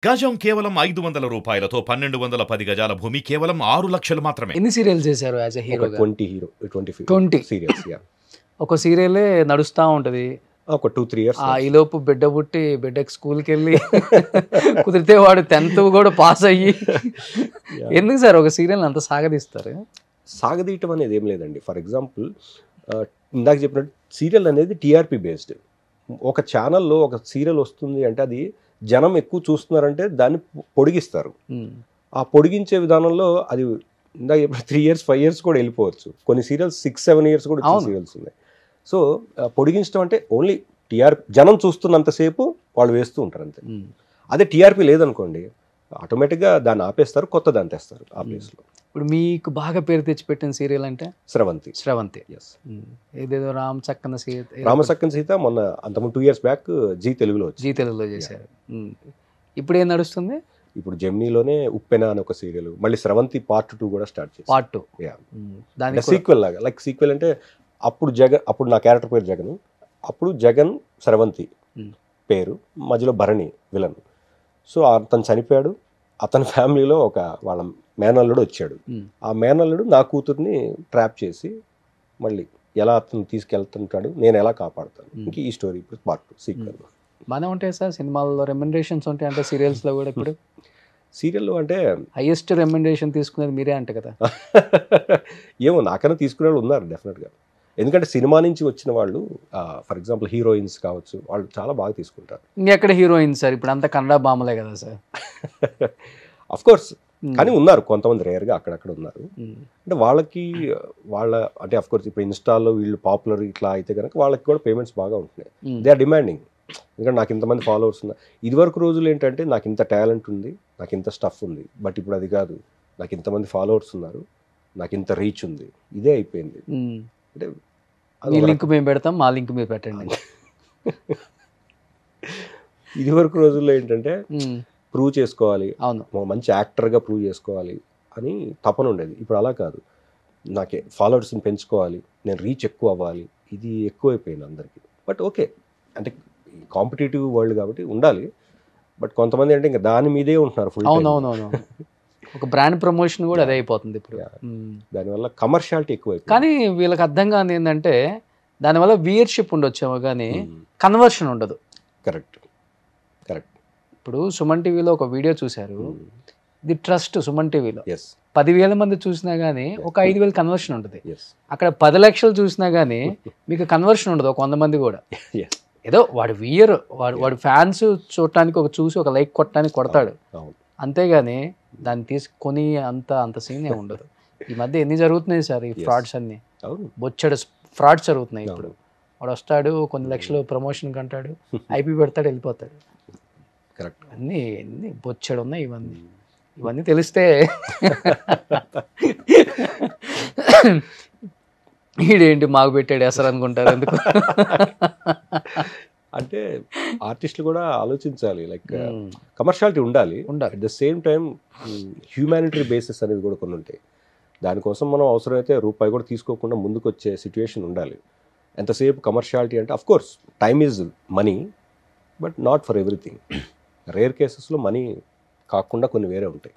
గజం కేవలం 500 రూపాయలతో 1210 గజాల భూమి కేవలం 6 లక్షలు మాత్రమే. ఎన్ని సీరియల్స్ చేశారు యాజ్ ఎ హీరో? 20 సీరియల్స్. ఒక సీరియలే నడుస్తూ ఉంటుంది. ఒక 2-3 ఇయర్స్. ఈలోపు బిడ్డ పుట్టి బిడ్డకి స్కూల్కి వెళ్ళి కుదిరితే వాడు 10th కూడా పాస్ అయ్యి ఎందుకు సార్ ఒక సీరియల్ అంత సాగదీస్తారు? సాగదీయటం అనేది ఏం లేదండి. ఫర్ ఎగ్జాంపుల్ ఇందాక చెప్పినట్టు సీరియల్ అనేది టీఆర్పీ బేస్డ్. ఒక ఛానల్లో ఒక సీరియల్ వస్తుంది అంటే అది జనం ఎక్కువ చూస్తున్నారంటే దాన్ని పొడిగిస్తారు. ఆ పొడిగించే విధానంలో అది ఇందాక 3 years 5 years కూడా వెళ్ళిపోవచ్చు. కొన్ని సీరియల్స్ 6-7 years కూడా సీరియల్స్ ఉన్నాయి. సో పొడిగించడం అంటే ఓన్లీ జనం చూస్తున్నంతసేపు వాళ్ళు వేస్తూ ఉంటారు అంతే. అదే టీఆర్పీ లేదనుకోండి ఆటోమేటిక్గా దాన్ని ఆపేస్తారు, కొత్త దాన్ని తెస్తారు ఆ ప్లేస్లో. ఇప్పుడు మీకు బాగా పేరు తెచ్చిపెట్టిన సీరియల్ అంటే స్రవంతి. ఎస్. ఏదేదో రామచక్కన సీత మొన్న అంతకుముందు 2 years బ్యాక్ జీ తెలుగులో చేశారు. ఇప్పుడు ఏం నడుస్తుంది? ఇప్పుడు జెమినీలోనే ఉప్పెన అని ఒక సీరియల్, మళ్ళీ స్రవంతి Part 2 కూడా స్టార్ట్ చేశారు. Part 2 దాని సీక్వెల్ లాగా. లైక్ సీక్వెల్ అంటే అప్పుడు నా క్యారెక్టర్ పేరు జగన్, అప్పుడు జగన్ స్రవంతి పేరు, మధ్యలో భరణి విలన్. సో అతను చనిపోయాడు, అతని ఫ్యామిలీలో వాళ్ళ మేనల్లుడు వచ్చాడు. ఆ మేనల్లుడు నా కూతుర్ని ట్రాప్ చేసి మళ్ళీ ఎలా అతను తీసుకెళ్తుంటాడు, నేను ఎలా కాపాడుతాను, ఇంక ఈ స్టోరీ ఇప్పుడు Part 2 సీక్వెల్. బాగానే ఉంటాయి సార్ సినిమాల్లో రెమ్యునరేషన్స్ ఉంటాయి అంటే సీరియల్స్లో కూడా. ఇప్పుడు సీరియల్లో అంటే హైయెస్ట్ రెమ్యునరేషన్ తీసుకునేది మీరే అంట కదా? ఏమో నాకన్నా తీసుకునే వాళ్ళు ఉన్నారు డెఫినెట్గా. ఎందుకంటే సినిమా నుంచి వచ్చిన వాళ్ళు ఫర్ ఎగ్జాంపుల్ హీరోయిన్స్ కావచ్చు, వాళ్ళు చాలా బాగా తీసుకుంటారు. ఇంకెక్కడ హీరోయిన్స్ సార్? ఇప్పుడు అంతా కన్నడ బామలే కదా సార్. అఫ్ కోర్స్, కానీ ఉన్నారు కొంతమంది రేర్గా అక్కడక్కడ ఉన్నారు. అంటే అంటే అఫ్ కోర్స్ ఇప్పుడు ఇన్స్టాల్లో వీళ్ళు పాపులర్ ఇట్లా అయితే కనుక వాళ్ళకి కూడా పేమెంట్స్ బాగా ఉంటున్నాయి. They are demanding. ఎందుకంటే నాకు ఇంతమంది ఫాలోవర్స్ ఉన్నారు. ఇదివరకు రోజులు ఏంటంటే నాకు ఇంత టాలెంట్ ఉంది, నాకు ఇంత స్టఫ్ ఉంది, బట్ ఇప్పుడు అది కాదు. నాకు ఇంతమంది ఫాలోవర్స్ ఉన్నారు, నాకు ఇంత రీచ్ ఉంది, ఇదే అయిపోయింది. అంటే మీ లింక్ మేము పెడతాం, మా లింక్ మీరు పెట్టండి. ఇదివరకు రోజుల్లో ఏంటంటే ప్రూవ్ చేసుకోవాలి, అవును, మంచి యాక్టర్గా ప్రూవ్ చేసుకోవాలి అని తపన ఉండేది. ఇప్పుడు అలా కాదు, నాకే ఫాలోవర్స్ని పెంచుకోవాలి, నేను రీచ్ ఎక్కువ అవ్వాలి, ఇది ఎక్కువైపోయింది అందరికీ. బట్ ఓకే, అంటే కాంపిటేటివ్ వరల్డ్ కాబట్టి ఉండాలి. బట్ కొంతమంది అంటే ఇంకా దాని మీదే ఉంటున్నారు ఫుల్. అవునవునవును, ఒక బ్రాండ్ ప్రమోషన్ కూడా అదే అయిపోతుంది ఇప్పుడు. దానివల్ల కమర్షియాలిటీ ఎక్కువైపోయింది. కానీ వీళ్ళకి అర్థం కాని ఏంటంటే దానివల్ల వ్యూయర్షిప్ ఉండొచ్చేమో కానీ కన్వర్షన్ ఉండదు. కరెక్ట్. ఇప్పుడు సుమన్ టీవీలో ఒక వీడియో చూశారు, ది ట్రస్ట్ సుమన్ టీవీలో 10,000 మంది చూసినా కానీ ఒక 5,000 కన్వర్షన్ ఉంటుంది. అక్కడ 10 లక్షలు చూసినా కానీ మీకు కన్వర్షన్ ఉండదు, ఒక 100 మంది కూడా. ఏదో వాడు వ్యూయర్, వాడు ఫ్యాన్స్ చూడటానికి చూసి ఒక లైక్ కొట్టడానికి కొడతాడు, అంతేగాని దాన్ని తీసుకొని అంత సీన్ ఏమి ఉండదు. ఈ మధ్య ఎన్ని జరుగుతున్నాయి సార్ ఈ ఫ్రాడ్స్ అన్ని, బొచ్చడు ఫ్రాడ్స్ జరుగుతున్నాయి. ఇప్పుడు వాడు వస్తాడు, కొన్ని లక్షలు ప్రమోషన్ కంటాడు, ఐపీ పెడతాడు, వెళ్ళిపోతాడు. కరెక్ట్. అన్నీ బొచ్చడు ఉన్నాయి. ఇవన్నీ తెలిస్తే ఈడేంటి మాకు పెట్టాడు ఎసరు అనుకుంటారు. ఎందుకు అంటే ఆర్టిస్టులు కూడా ఆలోచించాలి, లైక్ కమర్షియాలిటీ ఉండాలి, at the same time humanitarian basis అనేవి కూడా కొన్ని ఉంటాయి. దానికోసం మనం అవసరమైతే రూపాయి కూడా తీసుకోకుండా ముందుకు వచ్చే సిచ్యువేషన్ ఉండాలి. ఎంతసేపు కమర్షియాలిటీ అంటే of course time is money, but not for everything. Rare కేసెస్లో మనీ కాకుండా కొన్ని వేరే ఉంటాయి.